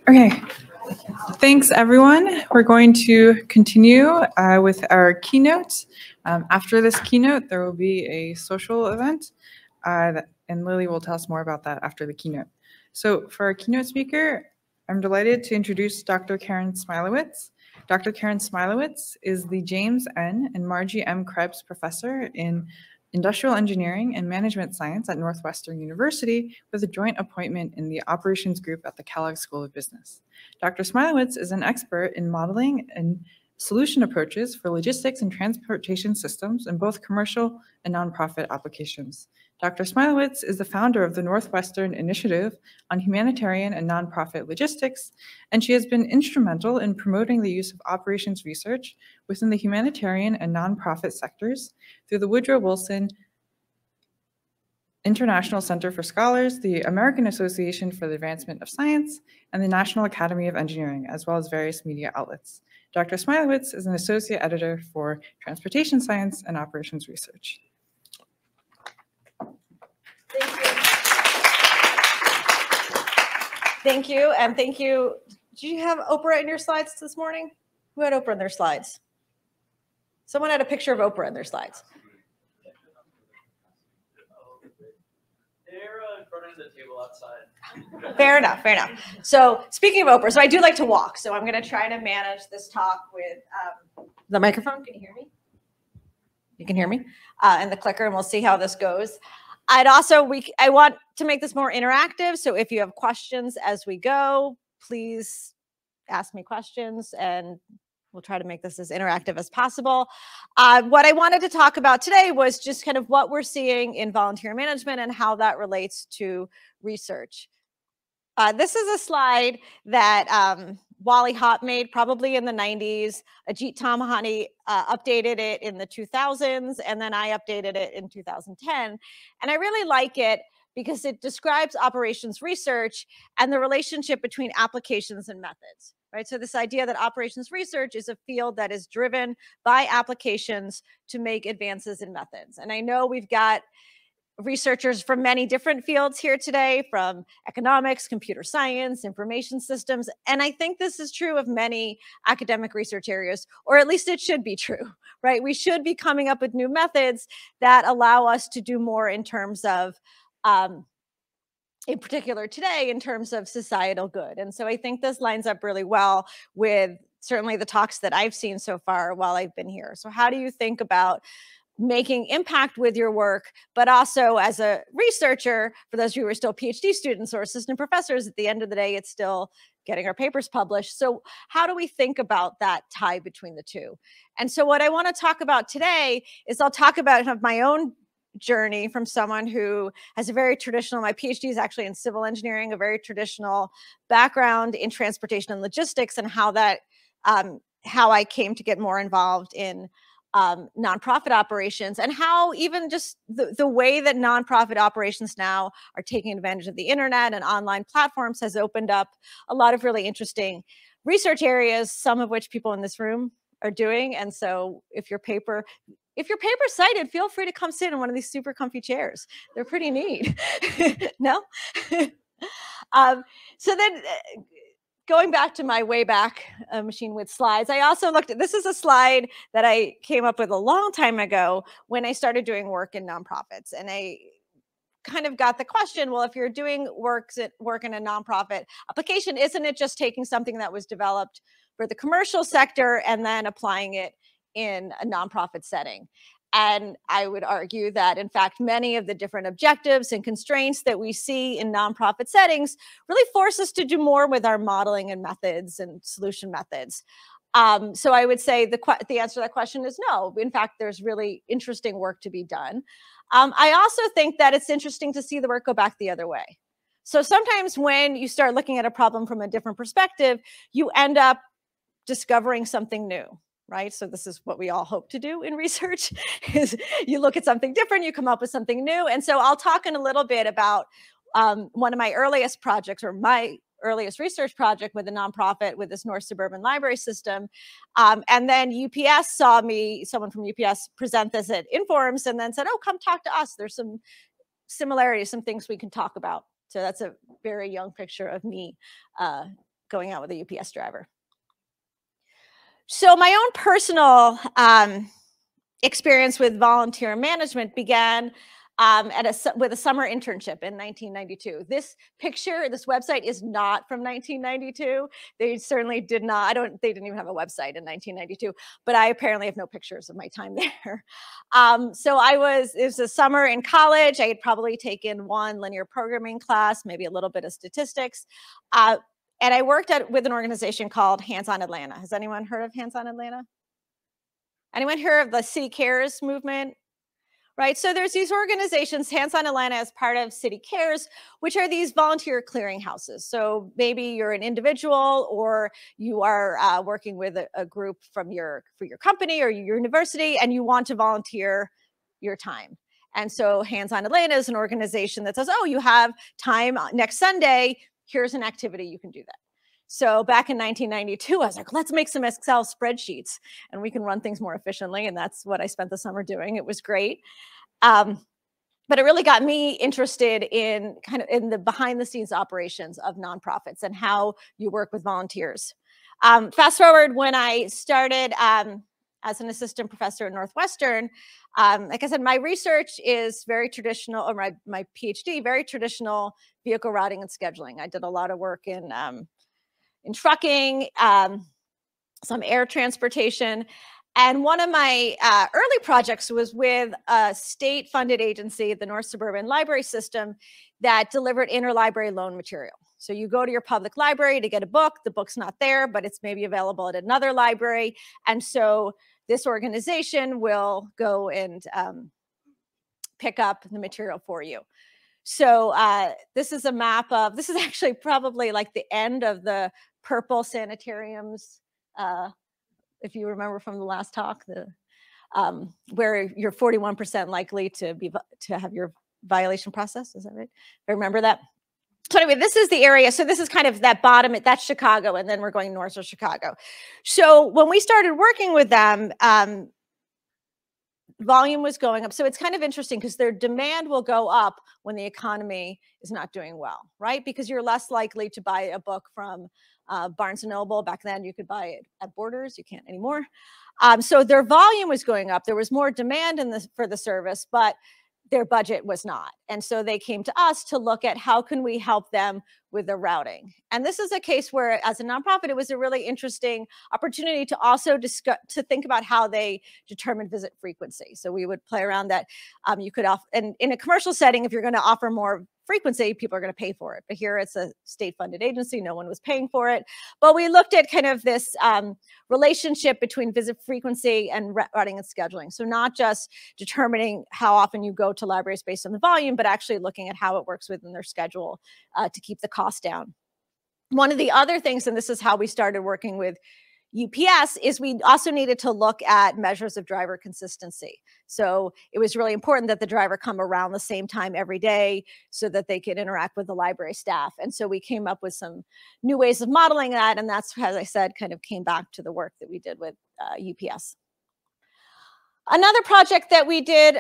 Okay, thanks everyone. We're going to continue with our keynote. After this keynote, there will be a social event, and Lily will tell us more about that after the keynote. So for our keynote speaker, I'm delighted to introduce Dr. Karen Smilowitz. Dr. Karen Smilowitz is the James N. and Margie M. Krebs Professor in Industrial Engineering and Management Science at Northwestern University with a joint appointment in the Operations Group at the Kellogg School of Business. Dr. Smilowitz is an expert in modeling and solution approaches for logistics and transportation systems in both commercial and nonprofit applications. Dr. Smilowitz is the founder of the Northwestern Initiative on Humanitarian and Nonprofit Logistics, and she has been instrumental in promoting the use of operations research within the humanitarian and nonprofit sectors through the Woodrow Wilson International Center for Scholars, the American Association for the Advancement of Science, and the National Academy of Engineering, as well as various media outlets. Dr. Smilowitz is an associate editor for Transportation Science and Operations Research. Thank you, and thank you. Did you have Oprah in your slides this morning? Who had Oprah in their slides? Someone had a picture of Oprah in their slides. They're in front of the table outside. Fair enough, fair enough. So speaking of Oprah, so I do like to walk, so I'm going to try to manage this talk with the microphone. Can you hear me? You can hear me? And the clicker, and we'll see how this goes. I want to make this more interactive, so if you have questions as we go, please ask me questions, and we'll try to make this as interactive as possible. What I wanted to talk about today was just kind of what we're seeing in volunteer management and how that relates to research. This is a slide that Wally Hopp made probably in the 90s. Ajit Tamahani updated it in the 2000s, and then I updated it in 2010. And I really like it because it describes operations research and the relationship between applications and methods, right? So this idea that operations research is a field that is driven by applications to make advances in methods. And I know we've got researchers from many different fields here today, from economics, computer science, information systems. And I think this is true of many academic research areas, or at least it should be true, right? We should be coming up with new methods that allow us to do more in terms of, in particular today, in terms of societal good. And so I think this lines up really well with certainly the talks that I've seen so far while I've been here. So how do you think about making impact with your work, but also as a researcher, for those of you who are still PhD students or assistant professors, at the end of the day, it's still getting our papers published. So how do we think about that tie between the two? And so what I want to talk about today is I'll talk about kind of my own journey from someone who has a very traditional, my PhD is actually in civil engineering, a very traditional background in transportation and logistics, and how that, how I came to get more involved in nonprofit operations, and how even just the way that nonprofit operations now are taking advantage of the internet and online platforms has opened up a lot of really interesting research areas, some of which people in this room are doing. And so if your paper's cited, feel free to come sit in one of these super comfy chairs. They're pretty neat. No? So then going back to my way back machine with slides, I also looked at, this is a slide that I came up with a long time ago when I started doing work in nonprofits. And I kind of got the question, well, if you're doing work in a nonprofit application, isn't it just taking something that was developed for the commercial sector and then applying it in a nonprofit setting? And I would argue that, in fact, many of the different objectives and constraints that we see in nonprofit settings really force us to do more with our modeling and methods and solution methods. So I would say the answer to that question is no. In fact, there's really interesting work to be done. I also think that it's interesting to see the work go back the other way. So sometimes when you start looking at a problem from a different perspective, you end up discovering something new. Right? So this is what we all hope to do in research, is you look at something different, you come up with something new. And so I'll talk in a little bit about one of my earliest projects, or my earliest research project with a nonprofit with this North Suburban Library System. And then UPS saw me, someone from UPS present this at Inforums, and then said, oh, come talk to us. There's some similarities, some things we can talk about. So that's a very young picture of me going out with a UPS driver. So my own personal experience with volunteer management began with a summer internship in 1992. This picture, this website is not from 1992. They certainly did not, they didn't even have a website in 1992, but I apparently have no pictures of my time there. So it was a summer in college. I had probably taken one linear programming class, maybe a little bit of statistics. And I worked with an organization called Hands On Atlanta. Has anyone heard of Hands On Atlanta? Anyone heard of the City Cares movement? Right, so there's these organizations, Hands On Atlanta is part of City Cares, which are these volunteer clearinghouses. So maybe you're an individual or you are working with a group for your company or your university and you want to volunteer your time. And so Hands On Atlanta is an organization that says, oh, you have time next Sunday, here's an activity, you can do that. So back in 1992, I was like, let's make some Excel spreadsheets and we can run things more efficiently. And that's what I spent the summer doing. It was great. But it really got me interested in in the behind the scenes operations of nonprofits and how you work with volunteers. Fast forward when I started as an assistant professor at Northwestern, like I said, my research is very traditional, or my PhD, very traditional vehicle routing and scheduling. I did a lot of work in trucking, some air transportation. And one of my early projects was with a state-funded agency, the North Suburban Library System, that delivered interlibrary loan material. So you go to your public library to get a book, the book's not there, but it's maybe available at another library. And so this organization will go and pick up the material for you. So this is a map of, this is actually probably like the end of the purple sanitariums, if you remember from the last talk, where you're 41% likely to have your violation processed. Is that right? I remember that. So anyway, this is the area. So this is kind of that bottom, that's Chicago, and then we're going north of Chicago. So when we started working with them, volume was going up. So it's kind of interesting because their demand will go up when the economy is not doing well, right? Because you're less likely to buy a book from Barnes & Noble. Back then you could buy it at Borders, you can't anymore. So their volume was going up. There was more demand for the service, but their budget was not. And so they came to us to look at how can we help them with the routing. And this is a case where, as a nonprofit, it was a really interesting opportunity to also to think about how they determine visit frequency. So we would play around that. You could offer, and in a commercial setting, if you're going to offer more frequency, people are going to pay for it. But here it's a state-funded agency. No one was paying for it. But we looked at kind of this relationship between visit frequency and routing and scheduling. So not just determining how often you go to libraries based on the volume, but actually looking at how it works within their schedule to keep the cost down. One of the other things, and this is how we started working with UPS, is we also needed to look at measures of driver consistency. So it was really important that the driver come around the same time every day so that they could interact with the library staff. And so we came up with some new ways of modeling that. And that's, as I said, kind of came back to the work that we did with UPS. Another project that we did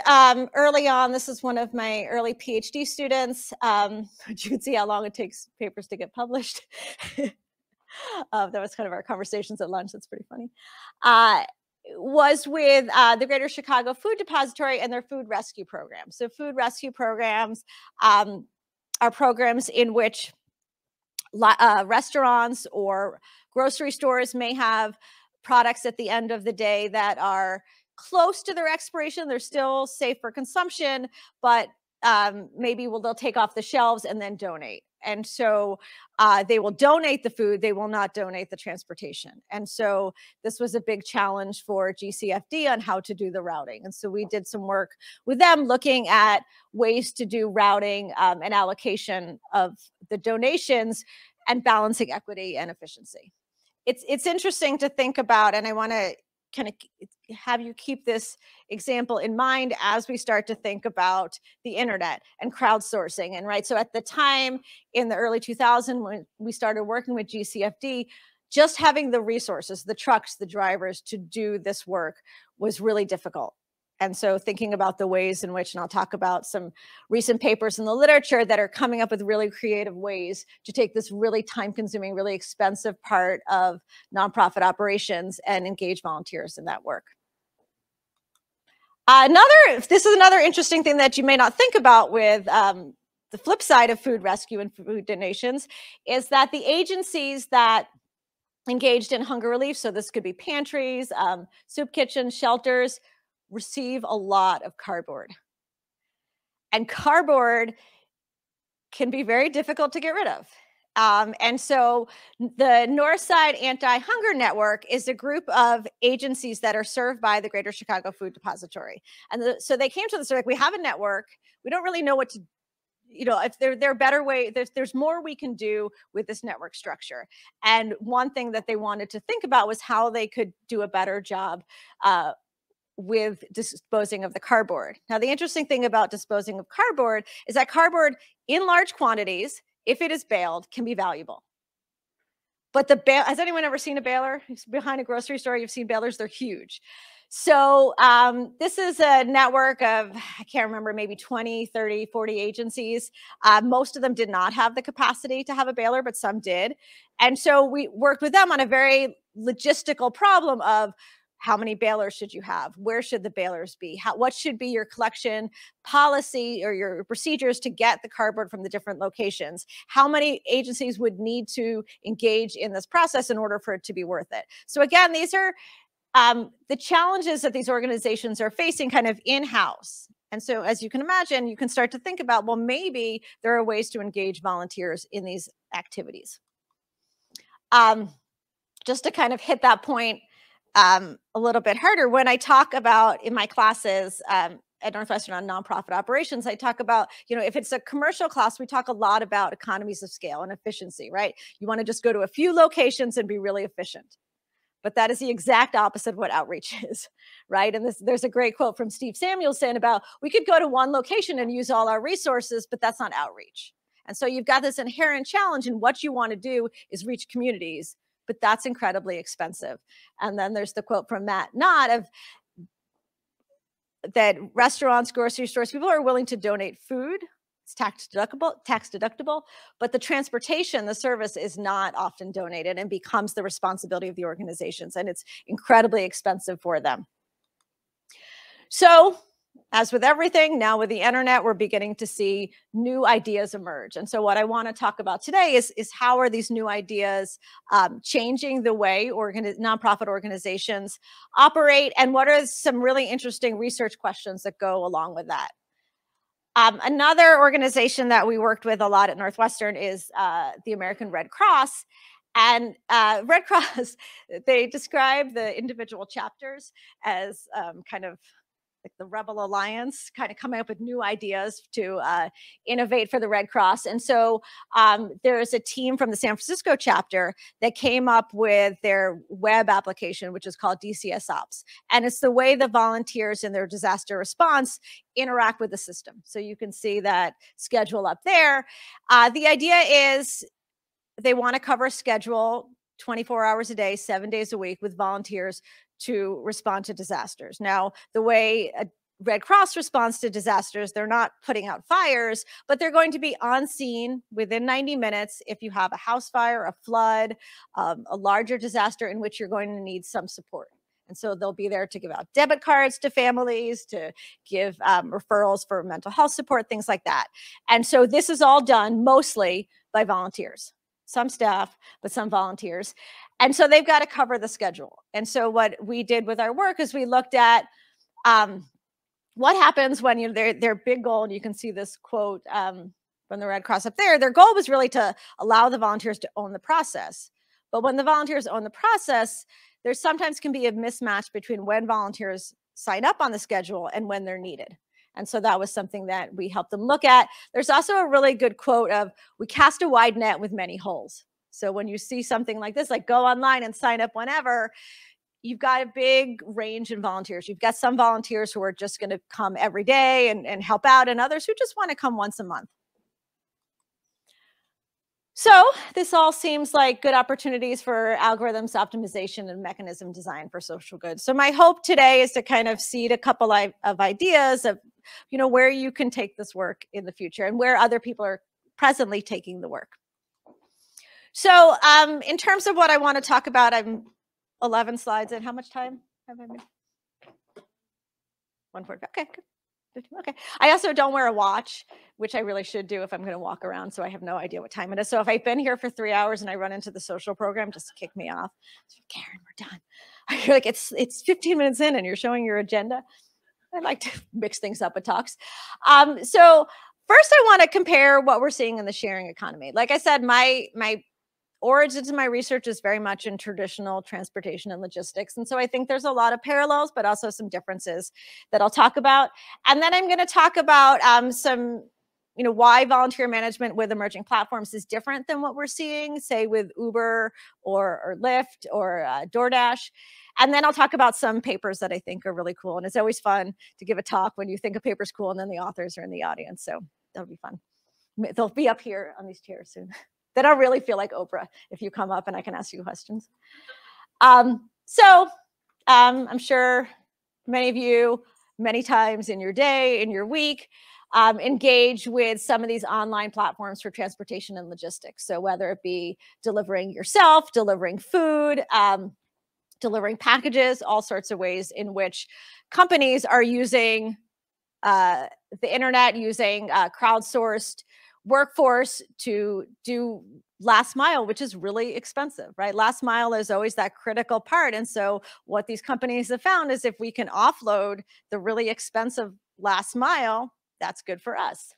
early on, this is one of my early PhD students. You can see how long it takes papers to get published. That was kind of our conversations at lunch. That's pretty funny. Was with the Greater Chicago Food Depository and their food rescue program. So food rescue programs are programs in which restaurants or grocery stores may have products at the end of the day that are close to their expiration. They're still safe for consumption, but maybe they'll take off the shelves and then donate. And so they will donate the food, they will not donate the transportation. And so this was a big challenge for GCFD on how to do the routing. And so we did some work with them looking at ways to do routing and allocation of the donations and balancing equity and efficiency. It's interesting to think about, and I want to kind of have you keep this example in mind as we start to think about the internet and crowdsourcing. And right, so at the time in the early 2000s, when we started working with GCFD, just having the resources, the trucks, the drivers to do this work was really difficult. And so thinking about the ways in which, and I'll talk about some recent papers in the literature that are coming up with really creative ways to take this really time-consuming, really expensive part of nonprofit operations and engage volunteers in that work. This is another interesting thing that you may not think about with the flip side of food rescue and food donations is that the agencies that engaged in hunger relief, so this could be pantries, soup kitchens, shelters, receive a lot of cardboard. And cardboard can be very difficult to get rid of. And so the Northside Anti-Hunger Network is a group of agencies that are served by the Greater Chicago Food Depository. And so they came to us, like, we have a network. We don't really know what to, if there are better ways, there's more we can do with this network structure. And one thing that they wanted to think about was how they could do a better job with disposing of the cardboard. Now, the interesting thing about disposing of cardboard is that cardboard in large quantities, if it is baled, can be valuable. But has anyone ever seen a baler? Behind a grocery store, you've seen balers, they're huge. So this is a network of, I can't remember, maybe 20, 30, 40 agencies. Most of them did not have the capacity to have a baler, but some did. And so we worked with them on a very logistical problem of, how many balers should you have? Where should the balers be? What should be your collection policy or your procedures to get the cardboard from the different locations? How many agencies would need to engage in this process in order for it to be worth it? So again, these are the challenges that these organizations are facing kind of in-house. And so as you can imagine, you can start to think about, well, maybe there are ways to engage volunteers in these activities. Just to kind of hit that point, a little bit harder. When I talk about in my classes at Northwestern on nonprofit operations, I talk about, if it's a commercial class, we talk a lot about economies of scale and efficiency, right? You want to just go to a few locations and be really efficient. But that is the exact opposite of what outreach is, right? And there's a great quote from Steve Samuelson about, we could go to one location and use all our resources, but that's not outreach. And so you've got this inherent challenge, and what you want to do is reach communities, but that's incredibly expensive. And then there's the quote from Matt Knott of that restaurants, grocery stores, people are willing to donate food. It's tax deductible, but the transportation, the service is not often donated and becomes the responsibility of the organizations. And it's incredibly expensive for them. So as with everything, now with the internet, we're beginning to see new ideas emerge. And so what I want to talk about today is how are these new ideas changing the way nonprofit organizations operate, and what are some really interesting research questions that go along with that. Another organization that we worked with a lot at Northwestern is the American Red Cross. And Red Cross, they describe the individual chapters as kind of like the Rebel Alliance, kind of coming up with new ideas to innovate for the Red Cross. And so there's a team from the San Francisco chapter that came up with their web application, which is called DCS Ops. And it's the way the volunteers in their disaster response interact with the system. So you can see that schedule up there. The idea is they want to cover a schedule 24 hours a day, 7 days a week with volunteers to respond to disasters. Now, the way a Red Cross responds to disasters, they're not putting out fires, but they're going to be on scene within 90 minutes if you have a house fire, a flood, a larger disaster in which you're going to need some support. And so they'll be there to give out debit cards to families, to give referrals for mental health support, things like that. And so this is all done mostly by volunteers. Some staff, but some volunteers. And so they've got to cover the schedule. And so what we did with our work is we looked at what happens when their big goal, and you can see this quote from the Red Cross up there, their goal was really to allow the volunteers to own the process. But when the volunteers own the process, there sometimes can be a mismatch between when volunteers sign up on the schedule and when they're needed. And so that was something that we helped them look at. There's also a really good quote of, we cast a wide net with many holes. So when you see something like this, like go online and sign up whenever, you've got a big range in volunteers. You've got some volunteers who are just going to come every day and help out, and others who just want to come once a month. So this all seems like good opportunities for algorithms optimization and mechanism design for social good. So my hope today is to kind of seed a couple of ideas of, where you can take this work in the future and where other people are presently taking the work. So in terms of what I want to talk about, I'm 11 slides in. How much time have I been? 1:45. Okay, good. Okay. I also don't wear a watch, which I really should do if I'm going to walk around, so I have no idea what time it is. So if I've been here for 3 hours and I run into the social program, just kick me off. Karen, we're done. I feel like it's 15 minutes in and you're showing your agenda. I like to mix things up with talks. So first I want to compare what we're seeing in the sharing economy. Like I said, my origins of my research is very much in traditional transportation and logistics. And so I think there's a lot of parallels, but also some differences that I'll talk about. And then I'm going to talk about some, why volunteer management with emerging platforms is different than what we're seeing, say, with Uber or Lyft or DoorDash. And then I'll talk about some papers that I think are really cool. And it's always fun to give a talk when you think a paper's cool and then the authors are in the audience. So that'll be fun. They'll be up here on these chairs soon. Then I'll really feel like Oprah if you come up and I can ask you questions. I'm sure many of you, many times in your day, in your week, engage with some of these online platforms for transportation and logistics. So whether it be delivering yourself, delivering food, delivering packages, all sorts of ways in which companies are using the internet, using crowdsourced workforce to do last mile, which is really expensive, right? Last mile is always that critical part. And so what these companies have found is if we can offload the really expensive last mile, that's good for us.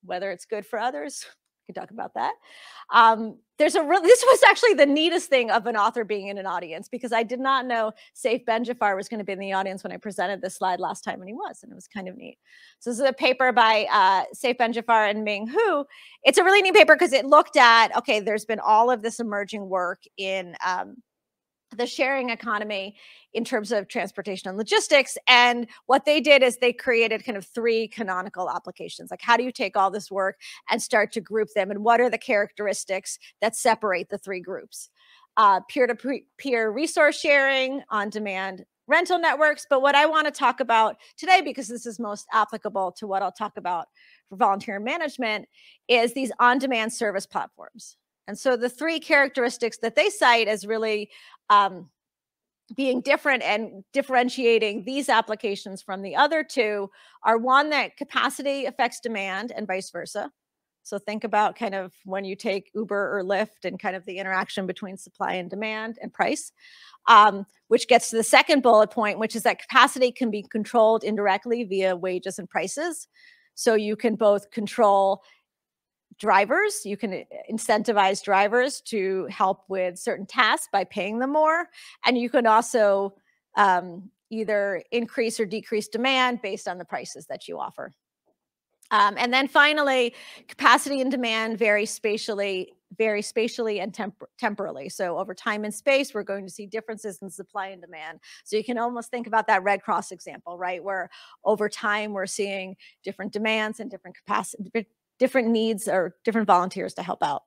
Whether it's good for others, we can talk about that. This was actually the neatest thing of an author being in an audience, because I did not know Saif Ben-Jafar was going to be in the audience when I presented this slide last time, and he was, and it was kind of neat. So this is a paper by Saif Ben-Jafar and Ming Hu. It's a really neat paper because it looked at, okay, there's been all of this emerging work in the sharing economy in terms of transportation and logistics. And what they did is they created kind of 3 canonical applications. Like, how do you take all this work and start to group them? And what are the characteristics that separate the 3 groups? Peer-to-peer resource sharing, on-demand rental networks. But what I want to talk about today, because this is most applicable to what I'll talk about for volunteer management, is these on-demand service platforms. And so the 3 characteristics that they cite as really being different and differentiating these applications from the other 2 are, one, that capacity affects demand and vice versa. So think about kind of when you take Uber or Lyft and kind of the interaction between supply and demand and price, which gets to the second bullet point, which is that capacity can be controlled indirectly via wages and prices. So you can both control drivers, you can incentivize drivers to help with certain tasks by paying them more. And you can also either increase or decrease demand based on the prices that you offer. And then finally, capacity and demand vary spatially and temporally. So over time and space, we're going to see differences in supply and demand. So you can almost think about that Red Cross example, right? Where over time, we're seeing different demands and different capacity, different needs or different volunteers to help out.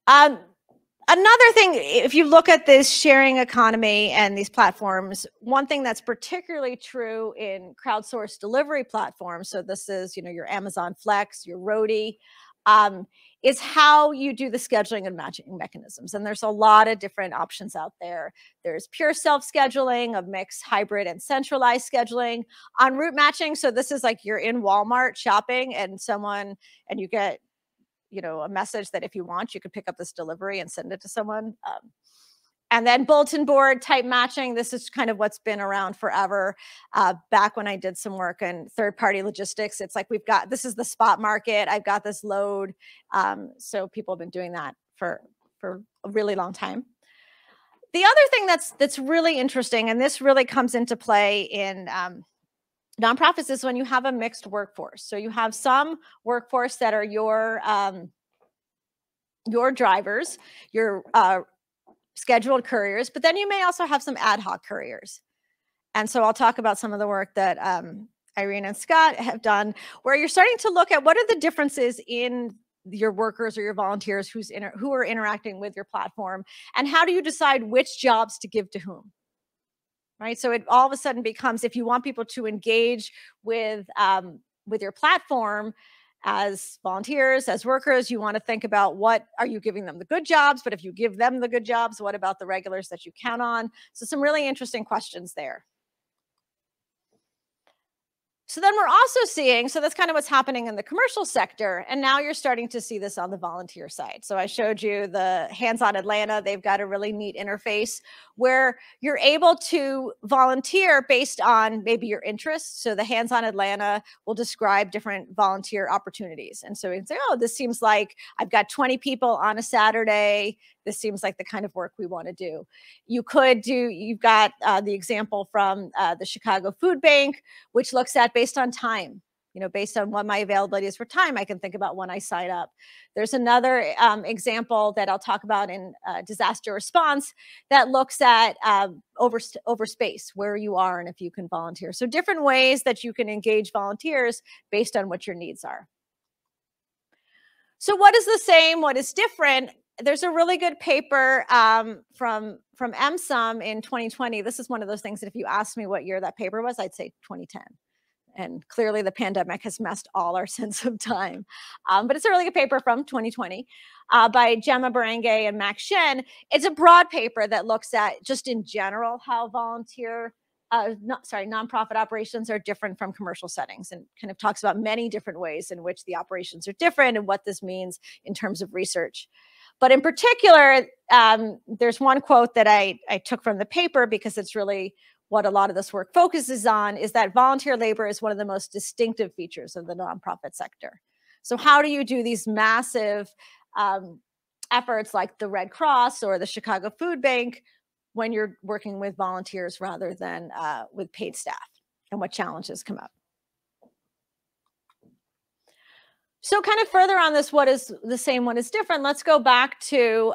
Another thing, if you look at this sharing economy and these platforms, one thing that's particularly true in crowdsourced delivery platforms, so this is, your Amazon Flex, your Roadie, is how you do the scheduling and matching mechanisms. And there's a lot of different options out there. There's pure self-scheduling, a mixed hybrid and centralized scheduling, en route matching. So this is like you're in Walmart shopping and you get, a message that if you want, you could pick up this delivery and send it to someone. And then bulletin board type matching. This is kind of what's been around forever. Back when I did some work in third-party logistics, it's like this is the spot market. I've got this load. So people have been doing that for a really long time. The other thing that's really interesting, and this really comes into play in nonprofits, is when you have a mixed workforce. So you have some workforce that are your drivers, your scheduled couriers, but then you may also have some ad hoc couriers. And so I'll talk about some of the work that Irene and Scott have done, where you're starting to look at what are the differences in your workers or your volunteers who are interacting with your platform? And how do you decide which jobs to give to whom? Right? So it all of a sudden becomes, if you want people to engage with your platform as volunteers, as workers, you want to think about, what are you giving them the good jobs? But if you give them the good jobs, what about the regulars that you count on? So some really interesting questions there. So then we're also seeing, so that's kind of what's happening in the commercial sector. And now you're starting to see this on the volunteer side. So I showed you the Hands-On Atlanta. They've got a really neat interface where you're able to volunteer based on maybe your interests. So the Hands-On Atlanta will describe different volunteer opportunities. And so you can say, oh, this seems like I've got 20 people on a Saturday. This seems like the kind of work we want to do. You've got the example from the Chicago Food Bank, which looks at based on time, based on what my availability is for time, I can think about when I sign up. There's another example that I'll talk about in disaster response that looks at over space, where you are and if you can volunteer. So different ways that you can engage volunteers based on what your needs are. So what is the same? What is different? There's a really good paper from MSOM in 2020. This is one of those things that if you asked me what year that paper was, I'd say 2010. And clearly the pandemic has messed all our sense of time. But it's a really good paper from 2020 by Gemma Barangay and Max Shen. It's a broad paper that looks at just in general how nonprofit operations are different from commercial settings, and kind of talks about many different ways in which the operations are different and what this means in terms of research. But in particular, there's one quote that I took from the paper because it's really what a lot of this work focuses on, is that volunteer labor is one of the most distinctive features of the nonprofit sector. So how do you do these massive efforts like the Red Cross or the Chicago Food Bank when you're working with volunteers rather than with paid staff, and what challenges come up? So kind of further on this, what is the same, what is different, let's go back to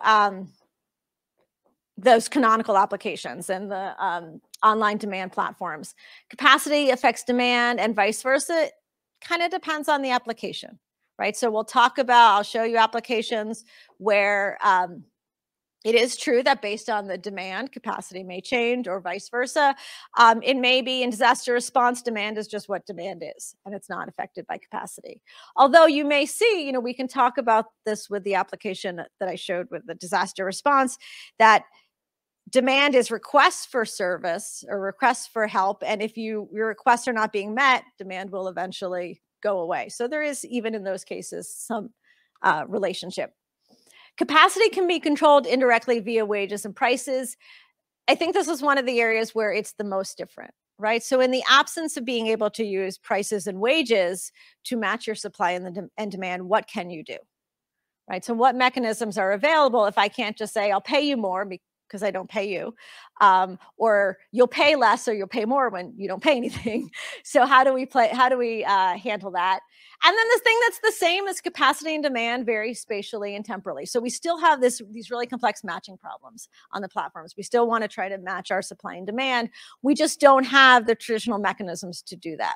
those canonical applications and the online demand platforms. Capacity affects demand and vice versa. It kind of depends on the application, right? So I'll show you applications where it is true that based on the demand, capacity may change, or vice versa. It may be in disaster response, demand is just what demand is, and it's not affected by capacity. Although you may see, we can talk about this with the application that I showed with the disaster response, that demand is requests for service or requests for help. And if your requests are not being met, demand will eventually go away. So there is, even in those cases, some relationship. Capacity can be controlled indirectly via wages and prices. I think this is one of the areas where it's the most different, right? So in the absence of being able to use prices and wages to match your supply and demand, what can you do, right? So what mechanisms are available if I can't just say, I'll pay you more because I don't pay you, or you'll pay less or you'll pay more when you don't pay anything. So how do we handle that? And then the thing that's the same as capacity and demand varies spatially and temporally. So we still have these really complex matching problems on the platforms. We still want to try to match our supply and demand. We just don't have the traditional mechanisms to do that.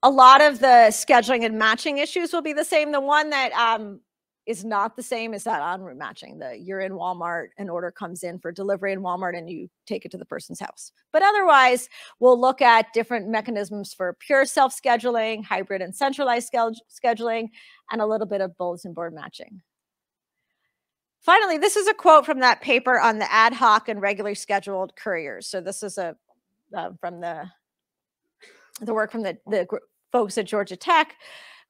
A lot of the scheduling and matching issues will be the same. The one that is not the same is that en route matching. You're in Walmart, an order comes in for delivery in Walmart and you take it to the person's house. But otherwise, we'll look at different mechanisms for pure self-scheduling, hybrid and centralized scheduling, and a little bit of bulletin board matching. Finally, this is a quote from that paper on the ad hoc and regularly scheduled couriers. So this is from the work from the folks at Georgia Tech.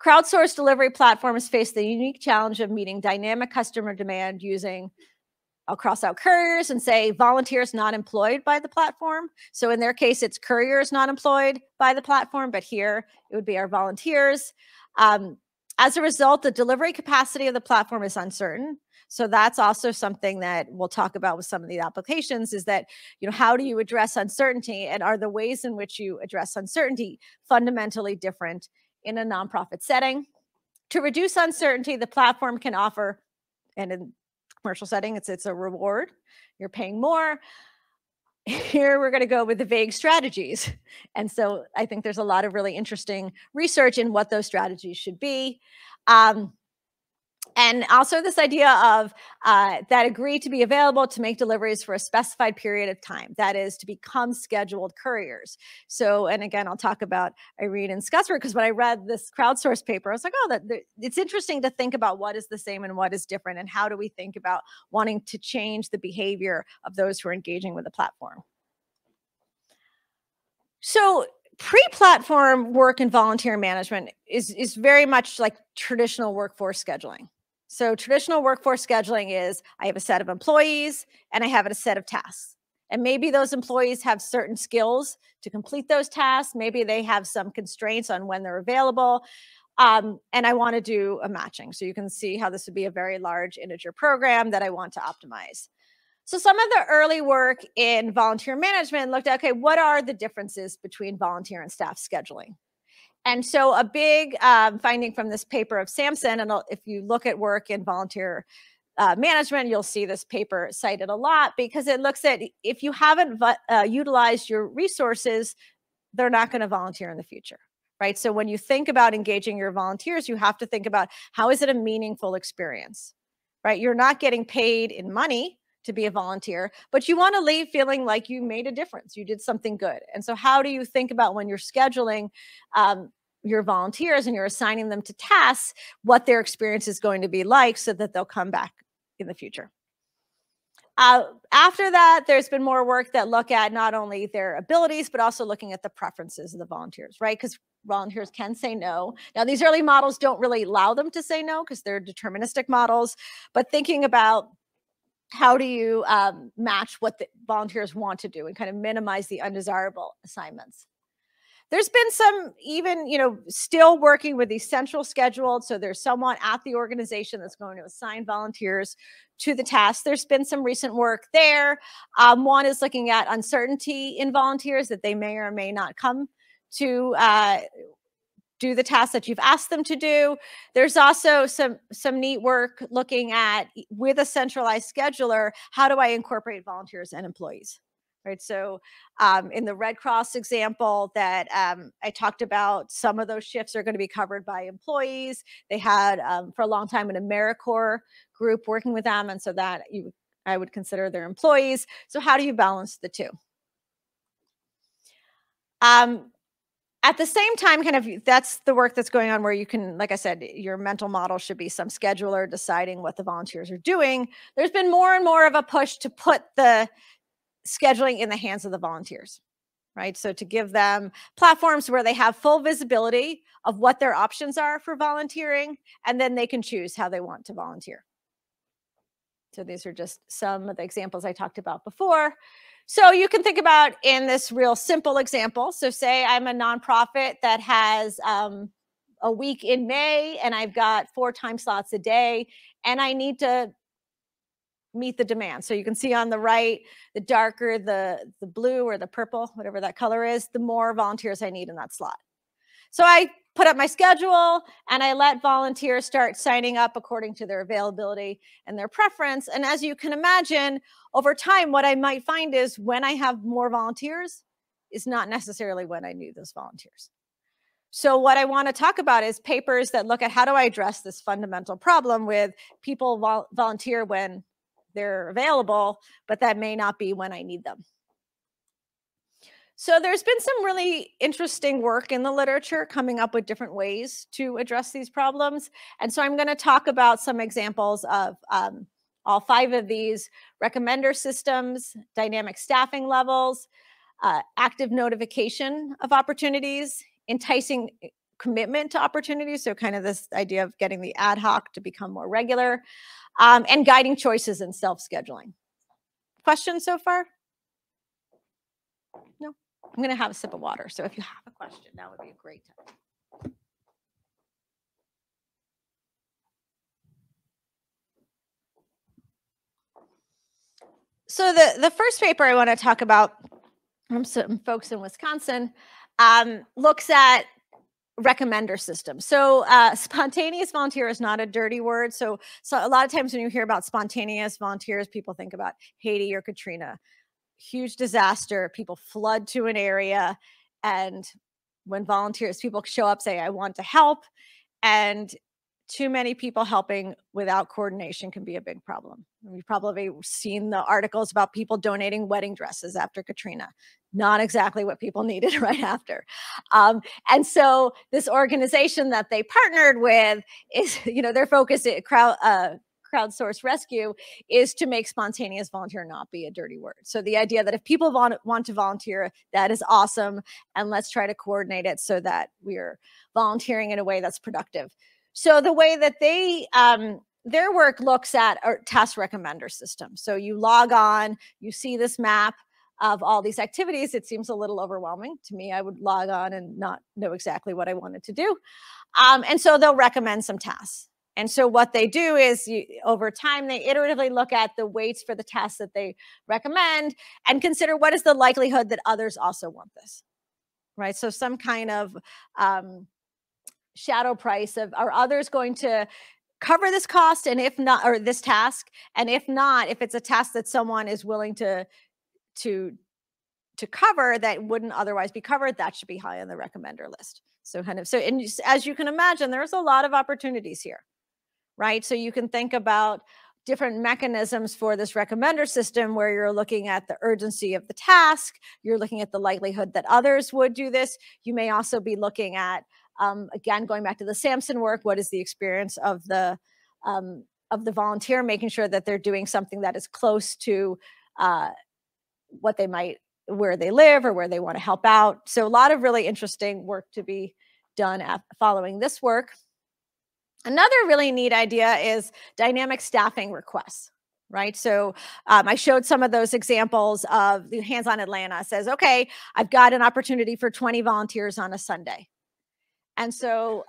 Crowdsourced delivery platforms face the unique challenge of meeting dynamic customer demand using, I'll cross out couriers and say volunteers not employed by the platform. So in their case, it's couriers not employed by the platform, but here it would be our volunteers. As a result, the delivery capacity of the platform is uncertain. So that's also something that we'll talk about with some of the applications, is that, how do you address uncertainty, and are the ways in which you address uncertainty fundamentally different in a nonprofit setting? To reduce uncertainty, the platform can offer, and in commercial setting, it's a reward. You're paying more. here we're going to go with the vague strategies. And so I think there's a lot of really interesting research in what those strategies should be. And also this idea of that agree to be available to make deliveries for a specified period of time. That is to become scheduled couriers. So, and again, I'll talk about Irene and Scutsworth, because when I read this crowdsourced paper, I was like, oh, it's interesting to think about what is the same and what is different, and how do we think about wanting to change the behavior of those who are engaging with the platform. So pre-platform work in volunteer management is very much like traditional workforce scheduling. So traditional workforce scheduling is I have a set of employees and I have a set of tasks. And maybe those employees have certain skills to complete those tasks. Maybe they have some constraints on when they're available. And I want to do a matching. So you can see how this would be a very large integer program that I want to optimize. So some of the early work in volunteer management looked at, okay, what are the differences between volunteer and staff scheduling? And so a big finding from this paper of Sampson, and if you look at work in volunteer management, you'll see this paper cited a lot, because it looks at if you haven't utilized your resources, they're not going to volunteer in the future, right? So when you think about engaging your volunteers, you have to think about how is it a meaningful experience, right? You're not getting paid in money to be a volunteer, but you want to leave feeling like you made a difference. You did something good. And so how do you think about when you're scheduling your volunteers and you're assigning them to tasks, what their experience is going to be like so that they'll come back in the future? After that, there's been more work that look at not only their abilities, but also looking at the preferences of the volunteers, right? Because volunteers can say no. Now, these early models don't really allow them to say no because they're deterministic models, but thinking about how do you match what the volunteers want to do and kind of minimize the undesirable assignments? There's been some even, still working with these central scheduled. So there's someone at the organization that's going to assign volunteers to the task. There's been some recent work there. One is looking at uncertainty in volunteers, that they may or may not come to do the tasks that you've asked them to do. There's also some neat work looking at, with a centralized scheduler, how do I incorporate volunteers and employees, right? So in the Red Cross example that I talked about, some of those shifts are going to be covered by employees. They had, for a long time, an AmeriCorps group working with them, and so that I would consider their employees. So how do you balance the two? At the same time, kind of that's the work that's going on where you can, like I said, your mental model should be some scheduler deciding what the volunteers are doing. There's been more and more of a push to put the scheduling in the hands of the volunteers, right? So to give them platforms where they have full visibility of what their options are for volunteering, and then they can choose how they want to volunteer. So these are just some of the examples I talked about before. So you can think about in this real simple example. So say I'm a nonprofit that has a week in May and I've got 4 time slots a day and I need to meet the demand. So you can see on the right, the darker the blue or the purple, whatever that color is, the more volunteers I need in that slot. So I put up my schedule and I let volunteers start signing up according to their availability and their preference. And as you can imagine, over time, what I might find is when I have more volunteers is not necessarily when I need those volunteers. So what I want to talk about is papers that look at how do I address this fundamental problem with people volunteer when they're available, but that may not be when I need them. So there's been some really interesting work in the literature coming up with different ways to address these problems. And so I'm going to talk about some examples of all 5 of these: recommender systems, dynamic staffing levels, active notification of opportunities, enticing commitment to opportunities. So kind of this idea of getting the ad hoc to become more regular, and guiding choices in self-scheduling. Questions so far? No? I'm going to have a sip of water. So if you have a question, that would be a great time. So the first paper I want to talk about from some folks in Wisconsin looks at recommender systems. So spontaneous volunteer is not a dirty word. So a lot of times when you hear about spontaneous volunteers, people think about Haiti or Katrina. huge disaster, people flood to an area, and when people show up, say, I want to help, and too many people helping without coordination can be a big problem. You've probably seen the articles about people donating wedding dresses after Katrina. Not exactly what people needed right after. And so this organization that they partnered with is, their focus at crowdsourced rescue is to make spontaneous volunteer not be a dirty word. So the idea that if people want to volunteer, that is awesome. And let's try to coordinate it so that we're volunteering in a way that's productive. So the way that their work looks at a task recommender system. So you log on, you see this map of all these activities. It seems a little overwhelming to me. I would log on and not know exactly what I wanted to do. And so they'll recommend some tasks. And so what they do is over time, they iteratively look at the weights for the tasks that they recommend and consider what is the likelihood that others also want this, right? So some kind of shadow price of, are others going to cover this cost? And if not, or this task, and if not, if it's a task that someone is willing to cover that wouldn't otherwise be covered, that should be high on the recommender list. So and as you can imagine, there's a lot of opportunities here, right? So you can think about different mechanisms for this recommender system where you're looking at the urgency of the task, you're looking at the likelihood that others would do this. You may also be looking at, again, going back to the Samson work, what is the experience of the volunteer, making sure that they're doing something that is close to what they might, where they live or where they want to help out. So a lot of really interesting work to be done following this work. Another really neat idea is dynamic staffing requests, right? So I showed some of those examples of the Hands on Atlanta says, okay, I've got an opportunity for 20 volunteers on a Sunday. And so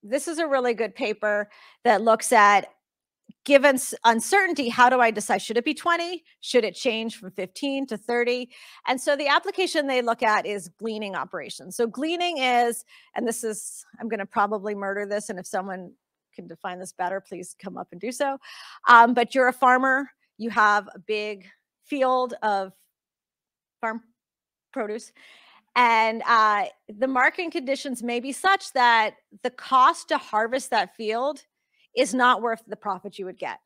this is a really good paper that looks at, given uncertainty, how do I decide? Should it be 20? Should it change from 15 to 30? And so the application they look at is gleaning operations. So gleaning is, and this is, I'm going to probably murder this, and if someone can define this better, please come up and do so. But you're a farmer. You have a big field of farm produce. And the marketing conditions may be such that the cost to harvest that field is not worth the profit you would get.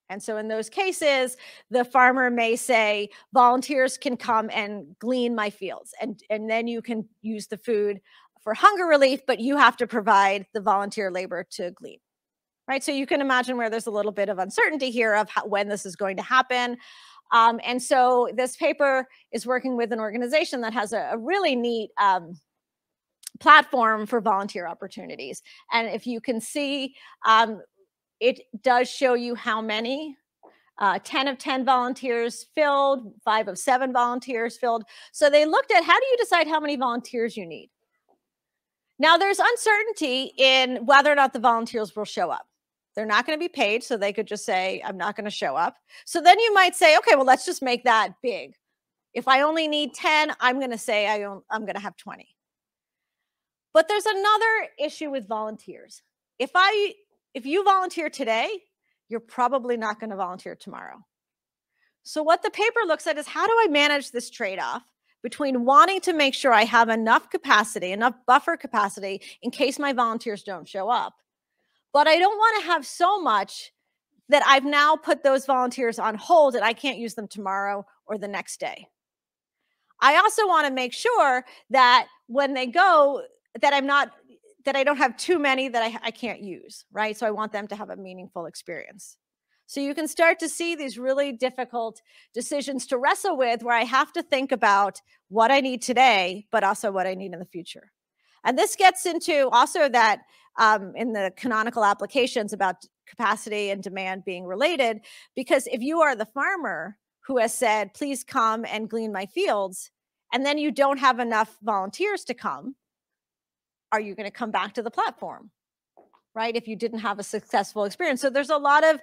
And so in those cases, the farmer may say, volunteers can come and glean my fields. And then you can use the food for hunger relief, but you have to provide the volunteer labor to glean, right? So you can imagine where there's a little bit of uncertainty here of when this is going to happen. And so this paper is working with an organization that has a really neat platform for volunteer opportunities. And if you can see, it does show you how many, 10 of 10 volunteers filled, 5 of 7 volunteers filled. So they looked at, how do you decide how many volunteers you need? Now there's uncertainty in whether or not the volunteers will show up. They're not going to be paid, so they could just say, I'm not going to show up. So then you might say, okay, well, let's just make that big. If I only need 10, I'm going to say I'm going to have 20. But there's another issue with volunteers. If you volunteer today, you're probably not going to volunteer tomorrow. So what the paper looks at is, how do I manage this trade-off between wanting to make sure I have enough capacity, enough buffer capacity in case my volunteers don't show up, but I don't want to have so much that I've now put those volunteers on hold and I can't use them tomorrow or the next day. I also want to make sure that when they go, that I don't have too many that I can't use, right? So I want them to have a meaningful experience. So you can start to see these really difficult decisions to wrestle with, where I have to think about what I need today, but also what I need in the future. And this gets into also that in the canonical applications about capacity and demand being related, because if you are the farmer who has said, please come and glean my fields, and then you don't have enough volunteers to come, are you going to come back to the platform, right? If you didn't have a successful experience. So there's a lot of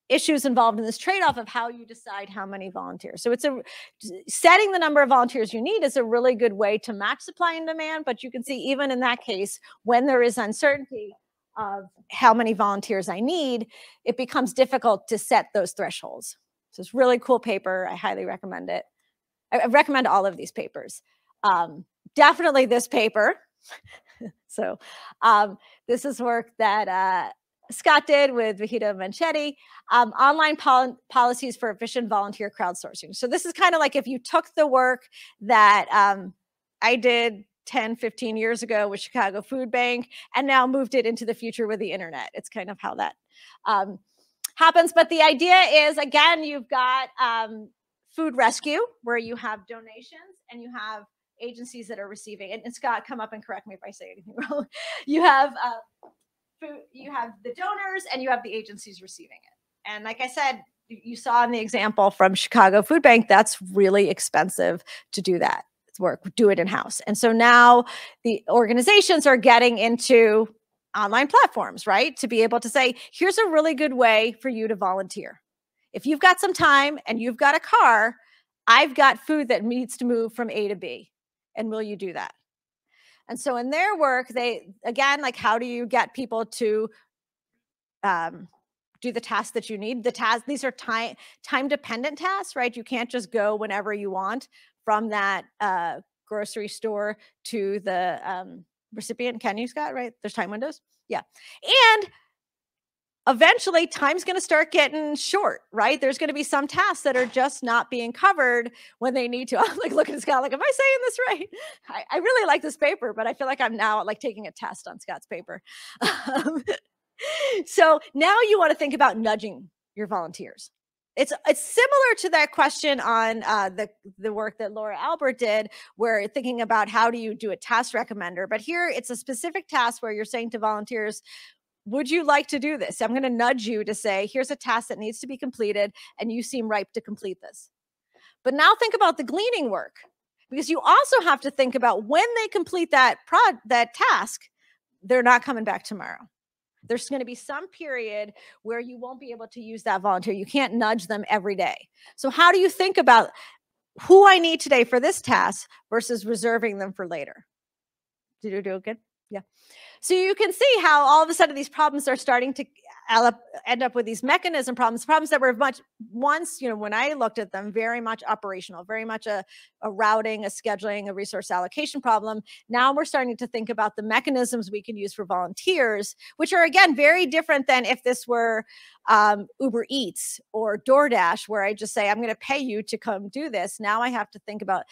issues involved in this trade-off of how you decide how many volunteers. So setting the number of volunteers you need is a really good way to match supply and demand. But you can see, even in that case, when there is uncertainty of how many volunteers I need, it becomes difficult to set those thresholds. So it's a really cool paper. I highly recommend it. I recommend all of these papers. Definitely this paper. So this is work that Scott did with Vahida Manchetti, online policies for efficient volunteer crowdsourcing. So this is kind of like if you took the work that I did 10, 15 years ago with Chicago Food Bank and now moved it into the future with the internet. It's kind of how that happens. But the idea is, again, you've got food rescue, where you have donations and you have agencies that are receiving. And Scott, come up and correct me if I say anything wrong. You have food, you have the donors, and you have the agencies receiving it. And like I said, you saw in the example from Chicago Food Bank, that's really expensive to do that work, do it in-house. And so now the organizations are getting into online platforms, right? To be able to say, here's a really good way for you to volunteer. If you've got some time and you've got a car, I've got food that needs to move from A to B. And will you do that? And so in their work, they, again, like, how do you get people to do the tasks that you need? The tasks, these are time dependent tasks, right? You can't just go whenever you want from that grocery store to the recipient. Can you, Scott? Right? There's time windows. Yeah. And eventually time's going to start getting short, right? There's going to be some tasks that are just not being covered when they need to. I'm like looking at Scott, like, am I saying this right? I really like this paper, but I feel like I'm now like taking a test on Scott's paper. So now you want to think about nudging your volunteers. It's similar to that question on the work that Laura Albert did, where thinking about how do you do a task recommender. But here it's a specific task where you're saying to volunteers, would you like to do this? I'm going to nudge you to say, here's a task that needs to be completed, and you seem ripe to complete this. But now think about the gleaning work, because you also have to think about when they complete that task, they're not coming back tomorrow. There's going to be some period where you won't be able to use that volunteer. You can't nudge them every day. So how do you think about who I need today for this task versus reserving them for later? Did you do it good? Yeah. So you can see how all of a sudden these problems are starting to end up with these mechanism problems that were much once, you know, when I looked at them, very much operational, very much a routing, a scheduling, a resource allocation problem. Now we're starting to think about the mechanisms we can use for volunteers, which are, again, very different than if this were Uber Eats or DoorDash, where I just say, I'm going to pay you to come do this. Now I have to think about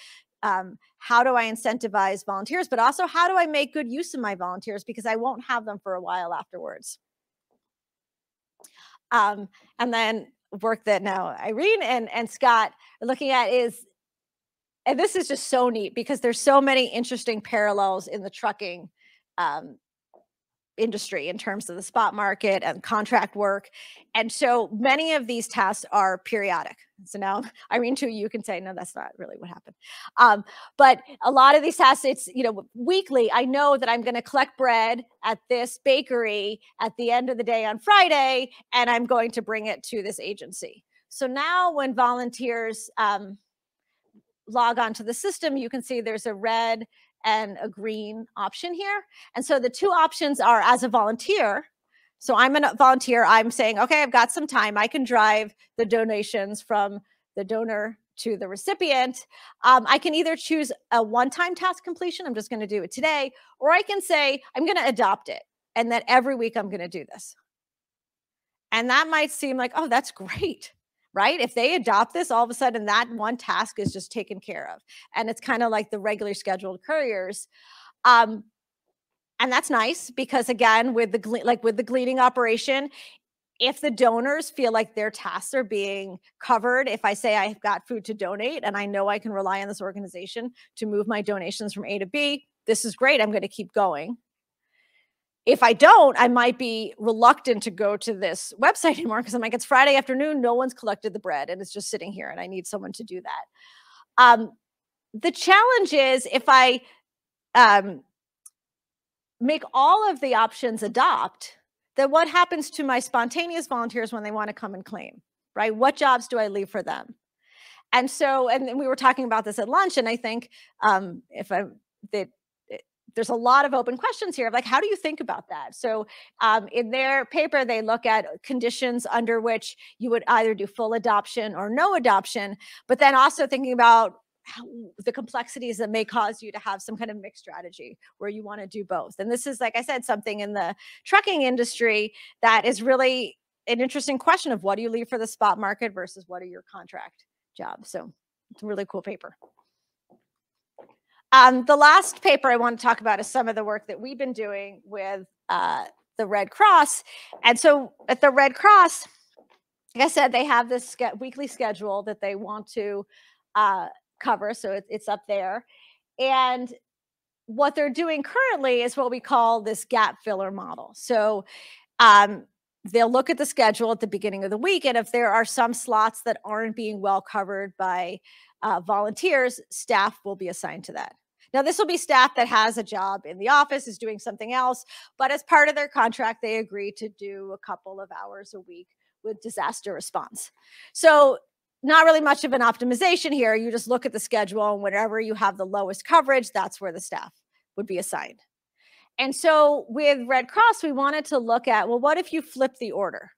how do I incentivize volunteers, but also how do I make good use of my volunteers, because I won't have them for a while afterwards. And then work that now Irene and Scott are looking at is, and this is just so neat because there's so many interesting parallels in the trucking industry in terms of the spot market and contract work. And so many of these tasks are periodic. So now, Irene, too, you can say, no, that's not really what happened. But a lot of these tasks, it's, you know, weekly. I know that I'm going to collect bread at this bakery at the end of the day on Friday, and I'm going to bring it to this agency. So now when volunteers log onto the system, you can see there's a red and a green option here. And so the two options are as a volunteer. So I'm a volunteer. I'm saying, okay, I've got some time. I can drive the donations from the donor to the recipient. I can either choose a one-time task completion. I'm just going to do it today. Or I can say, I'm going to adopt it. And that every week I'm going to do this. And that might seem like, oh, that's great. Right? If they adopt this, all of a sudden that one task is just taken care of. And it's kind of like the regular scheduled couriers. And that's nice because, again, with the gleaning operation, if the donors feel like their tasks are being covered, if I say I've got food to donate and I know I can rely on this organization to move my donations from A to B, this is great. I'm going to keep going. If I don't, I might be reluctant to go to this website anymore because I'm like, it's Friday afternoon, no one's collected the bread and it's just sitting here and I need someone to do that. The challenge is if I make all of the options adopt, then what happens to my spontaneous volunteers when they want to come and claim, right? What jobs do I leave for them? And so, and we were talking about this at lunch, and I think there's a lot of open questions here of like, how do you think about that? So in their paper, they look at conditions under which you would either do full adoption or no adoption, but then also thinking about the complexities that may cause you to have some kind of mixed strategy where you want to do both. And this is, like I said, something in the trucking industry that is really an interesting question of what do you leave for the spot market versus what are your contract jobs. So it's a really cool paper. The last paper I want to talk about is some of the work that we've been doing with the Red Cross. And so at the Red Cross, like I said, they have this weekly schedule that they want to cover. So it's up there. And what they're doing currently is what we call this gap filler model. So they'll look at the schedule at the beginning of the week. And if there are some slots that aren't being well covered by volunteers, staff will be assigned to that. Now, this will be staff that has a job in the office, is doing something else, but as part of their contract, they agree to do a couple of hours a week with disaster response. So not really much of an optimization here. You just look at the schedule, and whenever you have the lowest coverage, that's where the staff would be assigned. And so with Red Cross, we wanted to look at, well, what if you flip the order?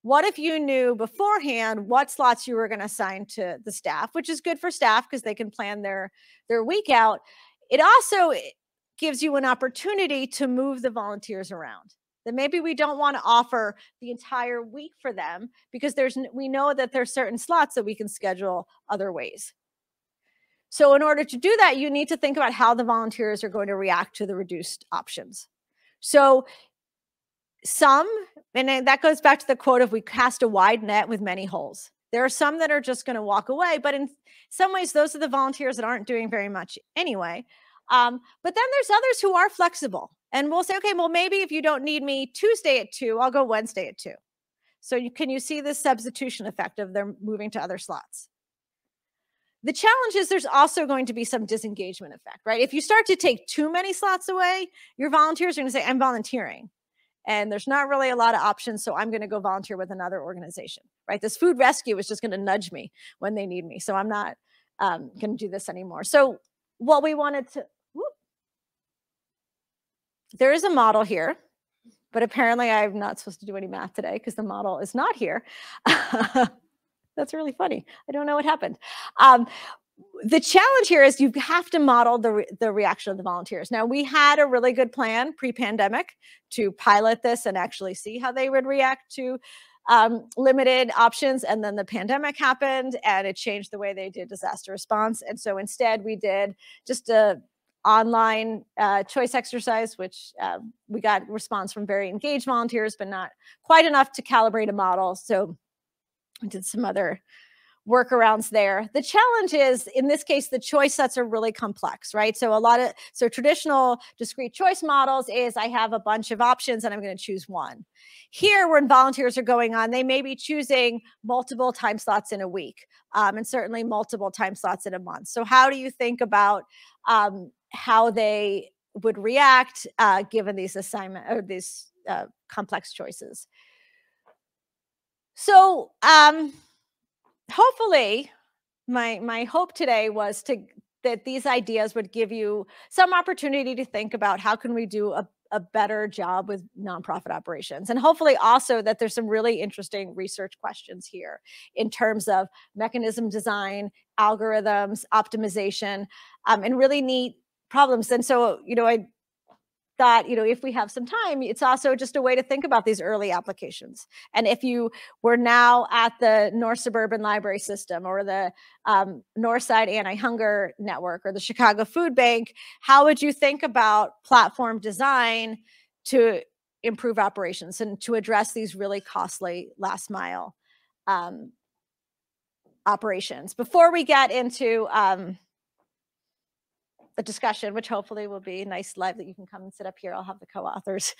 What if you knew beforehand what slots you were going to assign to the staff, which is good for staff because they can plan their week out. It also gives you an opportunity to move the volunteers around. That maybe we don't want to offer the entire week for them because we know that there's certain slots that we can schedule other ways. So in order to do that, you need to think about how the volunteers are going to react to the reduced options. So and that goes back to the quote of we cast a wide net with many holes. There are some that are just going to walk away, but in some ways, those are the volunteers that aren't doing very much anyway. But then there's others who are flexible. And we'll say, okay, well, maybe if you don't need me Tuesday at 2, I'll go Wednesday at 2. So can you see this substitution effect of them moving to other slots? The challenge is there's also going to be some disengagement effect, right? If you start to take too many slots away, your volunteers are going to say, I'm volunteering. And there's not really a lot of options, so I'm going to go volunteer with another organization, right? This food rescue is just going to nudge me when they need me, so I'm not going to do this anymore. So what we wanted to, there is a model here, but apparently I'm not supposed to do any math today because the model is not here. That's really funny. I don't know what happened. The challenge here is you have to model the reaction of the volunteers. Now, we had a really good plan pre-pandemic to pilot this and actually see how they would react to limited options. And then the pandemic happened and it changed the way they did disaster response. And so instead we did just a online choice exercise, which we got response from very engaged volunteers, but not quite enough to calibrate a model. So we did some other workarounds there. The challenge is, in this case, the choice sets are really complex, right? So traditional discrete choice models is I have a bunch of options and I'm going to choose one. Here, when volunteers are going on, they may be choosing multiple time slots in a week, and certainly multiple time slots in a month. So how do you think about how they would react given these these complex choices? So hopefully, my hope today was that these ideas would give you some opportunity to think about how can we do a better job with nonprofit operations. And hopefully also that there's some really interesting research questions here in terms of mechanism design, algorithms, optimization, and really neat problems. And so, I thought, if we have some time, it's also just a way to think about these early applications. And if you were now at the North Suburban Library System or the Northside Anti-Hunger Network or the Chicago Food Bank, how would you think about platform design to improve operations and to address these really costly last mile operations? Before we get into the discussion, which hopefully will be nice live that you can come and sit up here. I'll have the co-authors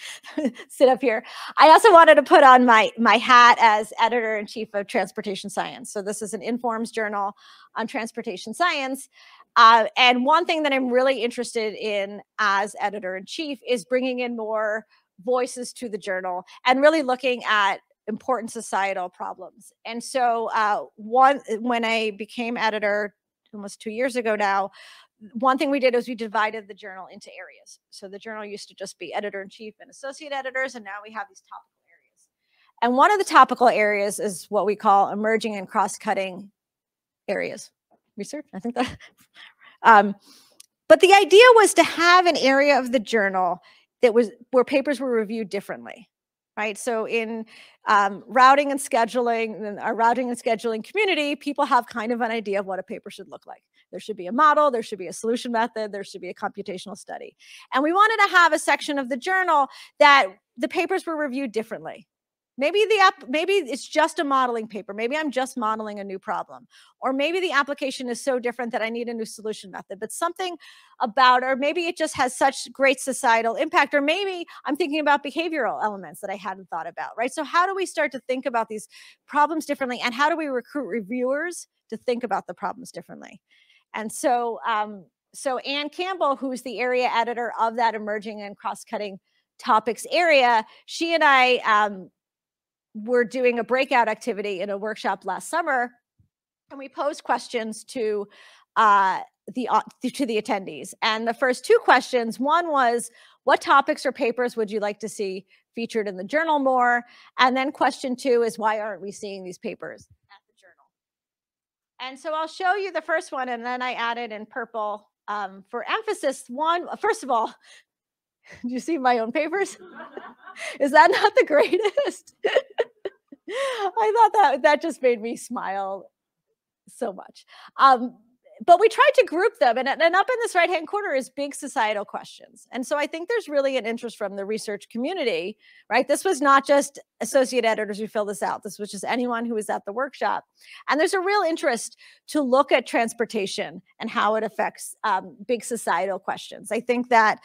sit up here. I also wanted to put on my hat as editor-in-chief of Transportation Science. So this is an Informs journal on transportation science. And one thing that I'm really interested in as editor-in-chief is bringing in more voices to the journal and really looking at important societal problems. And so when I became editor almost 2 years ago now, one thing we did is we divided the journal into areas. So the journal used to just be editor-in-chief and associate editors, and now we have these topical areas. And one of the topical areas is what we call emerging and cross-cutting areas. Research, I think that. But the idea was to have an area of the journal that was where papers were reviewed differently, right? So in routing and scheduling, in our routing and scheduling community, people have kind of an idea of what a paper should look like. There should be a model, there should be a solution method, there should be a computational study. And we wanted to have a section of the journal that the papers were reviewed differently. Maybe it's just a modeling paper. Maybe I'm just modeling a new problem. Or maybe the application is so different that I need a new solution method. But something about, or maybe it just has such great societal impact. Or maybe I'm thinking about behavioral elements that I hadn't thought about, right? So how do we start to think about these problems differently? And how do we recruit reviewers to think about the problems differently? And so, so Ann Campbell, who's the area editor of that emerging and cross-cutting topics area, she and I we're doing a breakout activity in a workshop last summer, and we posed questions to the attendees. And the first two questions, one was, what topics or papers would you like to see featured in the journal more? And then question two is, why aren't we seeing these papers at the journal? And so I'll show you the first one, and then I added in purple for emphasis. One, first of all, do you see my own papers? Is that not the greatest? I thought that just made me smile so much. But we tried to group them, and up in this right-hand corner is big societal questions. And so I think there's really an interest from the research community, right? This was not just associate editors who fill this out. This was just anyone who was at the workshop. And there's a real interest to look at transportation and how it affects big societal questions. I think that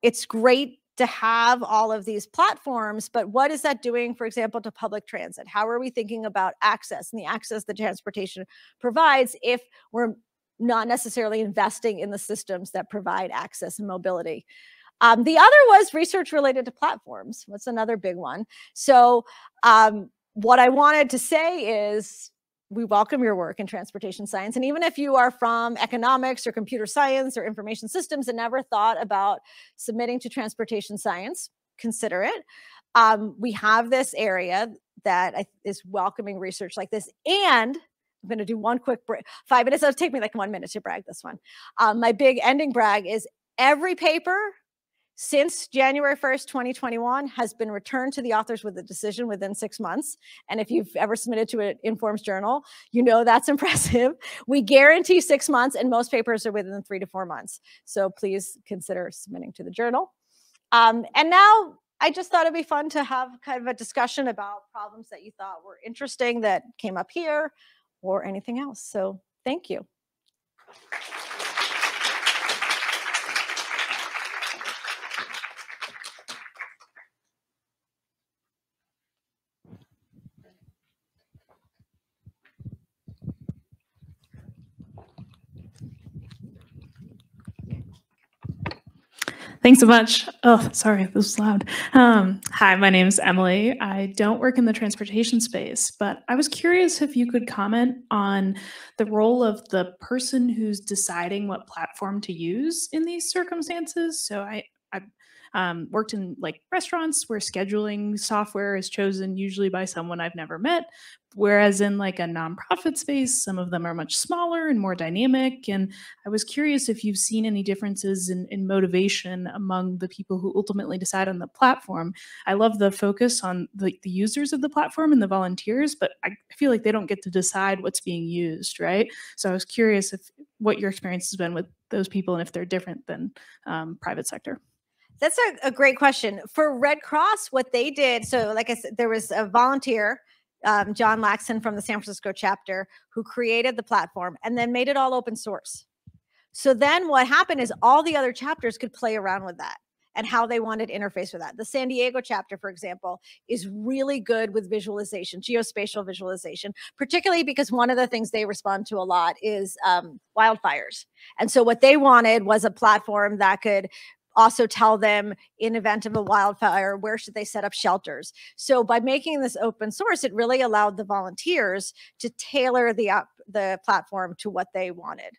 it's great to have all of these platforms, but what is that doing, for example, to public transit? How are we thinking about access and the access that transportation provides if we're not necessarily investing in the systems that provide access and mobility? The other was research related to platforms. What's another big one? So what I wanted to say is, we welcome your work in transportation science. And even if you are from economics or computer science or information systems and never thought about submitting to transportation science, consider it. We have this area that is welcoming research like this. And I'm going to do one quick break. 5 minutes. It'll take me like 1 minute to brag this one. My big ending brag is every paper since January 1st, 2021 has been returned to the authors with a decision within 6 months. And if you've ever submitted to an Informs journal, you know that's impressive. We guarantee 6 months, and most papers are within 3 to 4 months. So please consider submitting to the journal. And now I just thought it'd be fun to have kind of a discussion about problems that you thought were interesting that came up here or anything else. So thank you. Thanks so much. Oh, sorry, this was loud. Hi, my name is Emily. I don't work in the transportation space, but I was curious if you could comment on the role of the person who's deciding what platform to use in these circumstances. So I worked in like restaurants where scheduling software is chosen usually by someone I've never met, whereas in like a nonprofit space, some of them are much smaller and more dynamic. And I was curious if you've seen any differences in motivation among the people who ultimately decide on the platform. I love the focus on the users of the platform and the volunteers, but I feel like they don't get to decide what's being used, right? So I was curious what your experience has been with those people and if they're different than private sector. That's a great question. For Red Cross, what they did, so like I said, there was a volunteer, John Laxon from the San Francisco chapter, who created the platform and then made it all open source. So then what happened is all the other chapters could play around with that and how they wanted to interface with that. The San Diego chapter, for example, is really good with visualization, geospatial visualization, particularly because one of the things they respond to a lot is wildfires. And so what they wanted was a platform that could also tell them in event of a wildfire, where should they set up shelters? So by making this open source, it really allowed the volunteers to tailor the platform to what they wanted.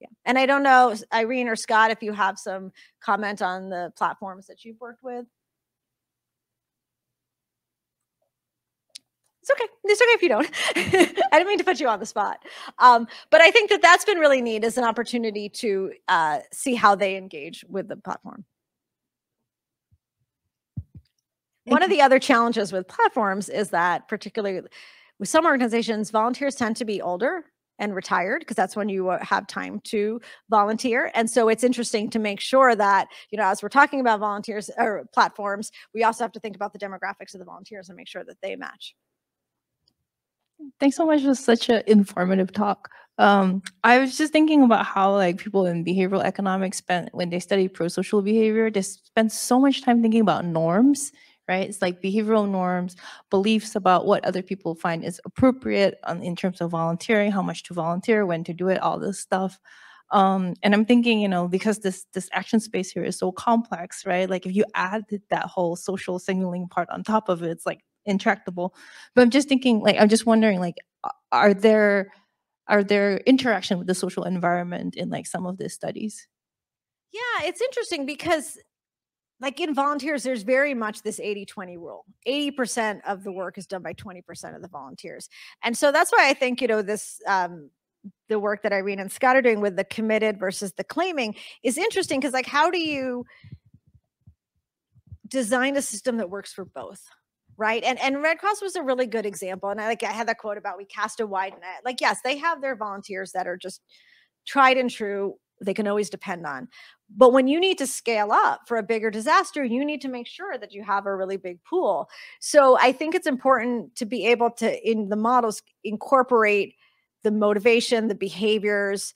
Yeah. And I don't know, Irene or Scott, if you have some comment on the platforms that you've worked with. It's okay. It's okay if you don't. I didn't mean to put you on the spot. But I think that that's been really neat as an opportunity to see how they engage with the platform. One of the other challenges with platforms is that, particularly with some organizations, volunteers tend to be older and retired, because that's when you have time to volunteer. And so it's interesting to make sure that, as we're talking about volunteers or platforms, we also have to think about the demographics of the volunteers and make sure that they match. Thanks so much for such an informative talk. I was just thinking about how people in behavioral economics when they study pro-social behavior, they spend so much time thinking about norms, right? It's like behavioral norms, beliefs about what other people find is appropriate in terms of volunteering, how much to volunteer, when to do it, all this stuff. And I'm thinking, because this action space here is so complex, right? Like if you add that whole social signaling part on top of it, it's like intractable. But I'm just thinking, I'm just wondering, are there interaction with the social environment in some of these studies? Yeah, it's interesting because in volunteers, there's very much this 80-20 rule. 80% of the work is done by 20% of the volunteers. And so that's why I think, this the work that Irene and Scott are doing with the committed versus the claiming is interesting, because how do you design a system that works for both? Right. And Red Cross was a really good example. And I had that quote about, we cast a wide net. Yes, they have their volunteers that are just tried and true, they can always depend on. But when you need to scale up for a bigger disaster, you need to make sure that you have a really big pool. So I think it's important to be able to, in the models, incorporate the motivation, the behaviors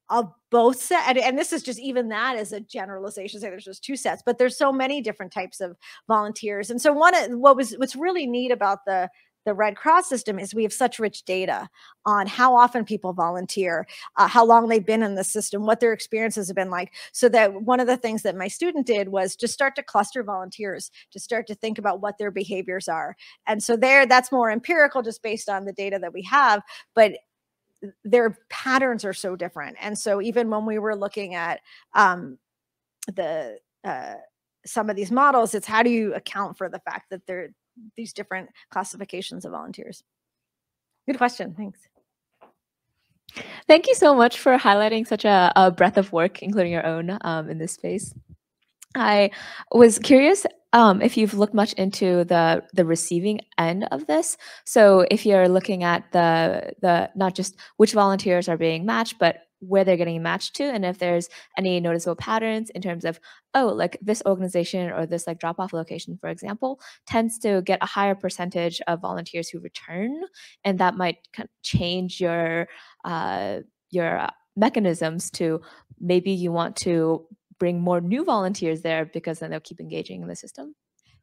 of both sets. And this is just, even that is a generalization, say there's just two sets, but there's so many different types of volunteers. And so what's really neat about the Red Cross system is we have such rich data on how often people volunteer, how long they've been in the system, what their experiences have been like. So that one of the things that my student did was just start to cluster volunteers, to start to think about what their behaviors are. And so that's more empirical, just based on the data that we have, but their patterns are so different. And so even when we were looking at some of these models, it's how do you account for the fact that there are these different classifications of volunteers? Good question. Thanks. Thank you so much for highlighting such a breadth of work, including your own, in this space. I was curious if you've looked much into the receiving end of this. So if you're looking at the not just which volunteers are being matched, but where they're getting matched to, and if there's any noticeable patterns in terms of, this organization or this drop-off location, for example, tends to get a higher percentage of volunteers who return, and that might change your mechanisms to, maybe you want to bring more new volunteers there because then they'll keep engaging in the system.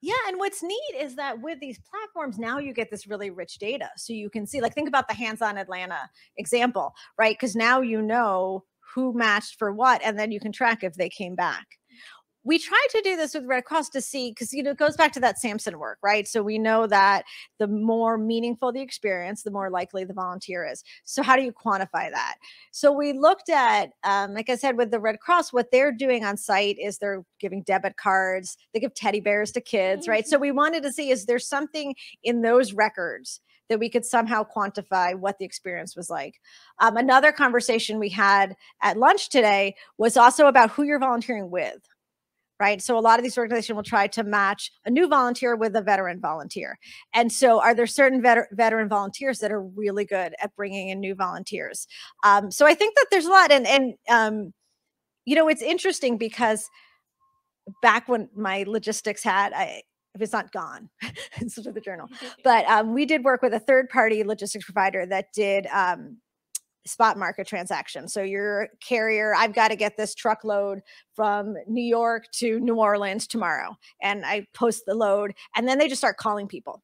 Yeah, and what's neat is that with these platforms, now you get this really rich data. So you can see, think about the Hands-On Atlanta example, right? Because now you know who matched for what, and then you can track if they came back. We tried to do this with Red Cross to see, because it goes back to that Samson work, right? So we know that the more meaningful the experience, the more likely the volunteer is. So how do you quantify that? So we looked at, like I said, with the Red Cross, what they're doing on site is they're giving debit cards, they give teddy bears to kids, right? So we wanted to see, is there something in those records that we could somehow quantify what the experience was like? Another conversation we had at lunch today was also about who you're volunteering with. Right. So a lot of these organizations will try to match a new volunteer with a veteran volunteer. And so are there certain veteran volunteers that are really good at bringing in new volunteers? So I think that there's a lot. And it's interesting because back when my logistics hat, if it's not gone, it's sort of the journal, but we did work with a third-party logistics provider that did spot market transaction. So you're a carrier, I've got to get this truckload from New York to New Orleans tomorrow. And I post the load, and then they just start calling people.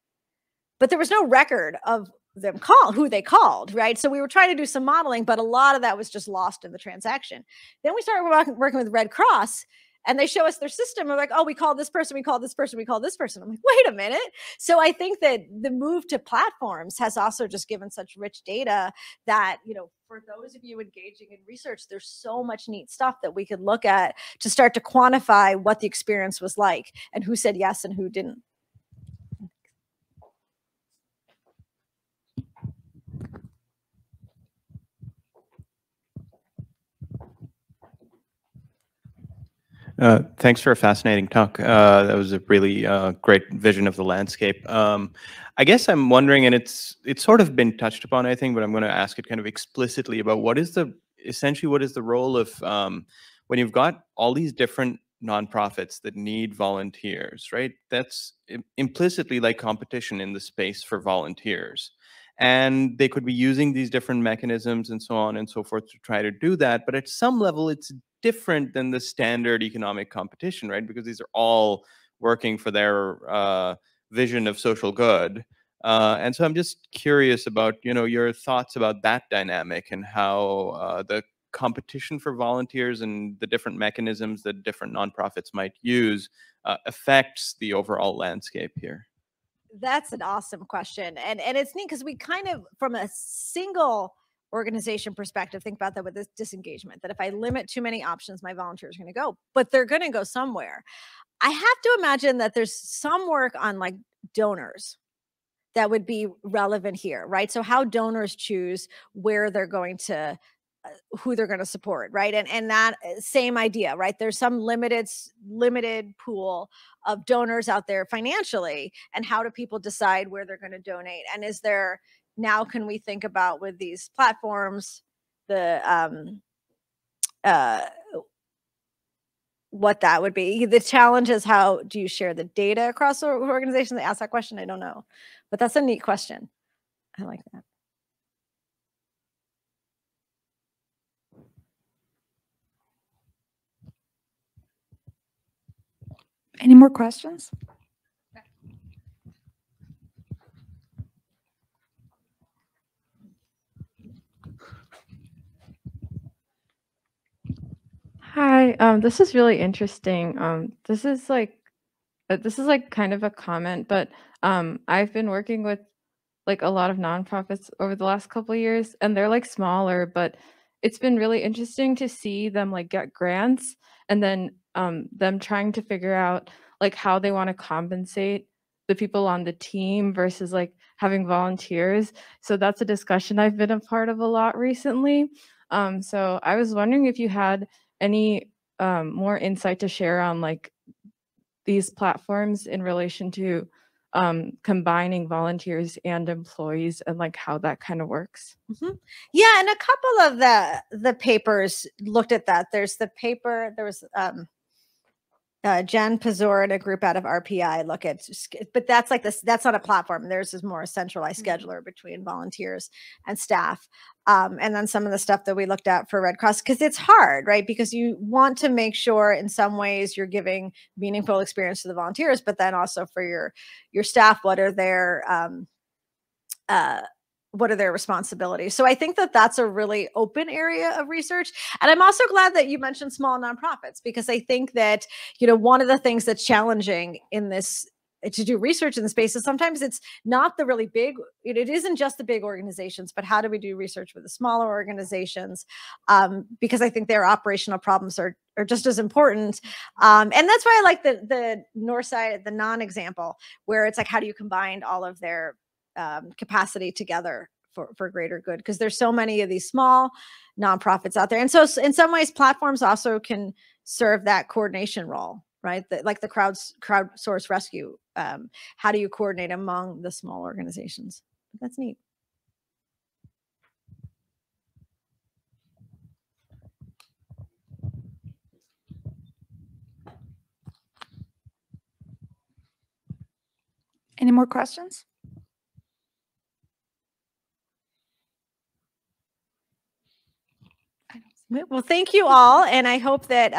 But there was no record of them who they called, right? So we were trying to do some modeling, but a lot of that was just lost in the transaction. Then we started working with Red Cross, and they show us their system. We're like, oh, we call this person, we call this person, we call this person. I'm like, wait a minute. So I think that the move to platforms has also just given such rich data that, you know, for those of you engaging in research, there's so much neat stuff that we could look at to start to quantify what the experience was like and who said yes and who didn't. Thanks for a fascinating talk. That was a really great vision of the landscape. I guess I'm wondering, and it's sort of been touched upon, I think, but I'm going to ask it kind of explicitly about essentially what is the role of when you've got all these different nonprofits that need volunteers, right? That's implicitly like competition in the space for volunteers. And they could be using these different mechanisms and so on and so forth to try to do that. But at some level, it's different than the standard economic competition, right? Because these are all working for their vision of social good. And so I'm just curious about, you know, your thoughts about that dynamic and how the competition for volunteers and the different mechanisms that different nonprofits might use affects the overall landscape here. That's an awesome question. And it's neat because we kind of, from a single organization perspective, think about that with this disengagement, that if I limit too many options, my volunteers are going to go, but they're going to go somewhere. I have to imagine that there's some work on like donors that would be relevant here, right? So how donors choose where they're going to, who they're going to support, right? And that same idea, right? There's some limited pool of donors out there financially, and how do people decide where they're going to donate? And is there, now can we think about with these platforms, the what that would be? The challenge is, how do you share the data across organizations? They ask that question. I don't know, but that's a neat question. I like that. Any more questions? Hi, this is really interesting. This is like kind of a comment, but I've been working with like a lot of nonprofits over the last couple of years, and they're like smaller, but it's been really interesting to see them like get grants, and then them trying to figure out like how they want to compensate the people on the team versus like having volunteers. So that's a discussion I've been a part of a lot recently. So I was wondering if you had any more insight to share on like these platforms in relation to combining volunteers and employees, and like how that kind of works. Yeah, and a couple of the papers looked at that. There's the paper, there was Jen Pazor and a group out of RPI look at, but that's like this, that's not a platform. Theirs is more a centralized scheduler between volunteers and staff. And then some of the stuff that we looked at for Red Cross, because it's hard, right? Because you want to make sure in some ways you're giving meaningful experience to the volunteers, but then also for your staff, what are their responsibilities? So I think that that's a really open area of research. And I'm also glad that you mentioned small nonprofits, because I think that, you know, one of the things that's challenging in this, to do research in the space, is sometimes it's not the really big, it isn't just the big organizations, but how do we do research with the smaller organizations? Because I think their operational problems are just as important. And that's why I like the north side, the non-example, where it's like, how do you combine all of their capacity together for greater good? Because there's so many of these small nonprofits out there. And so in some ways, platforms also can serve that coordination role, right? Like the crowdsource rescue. How do you coordinate among the small organizations? That's neat. Any more questions? Well, thank you all. And I hope that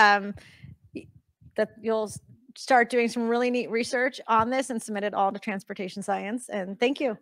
that you'll start doing some really neat research on this and submit it all to Transportation Science. And thank you.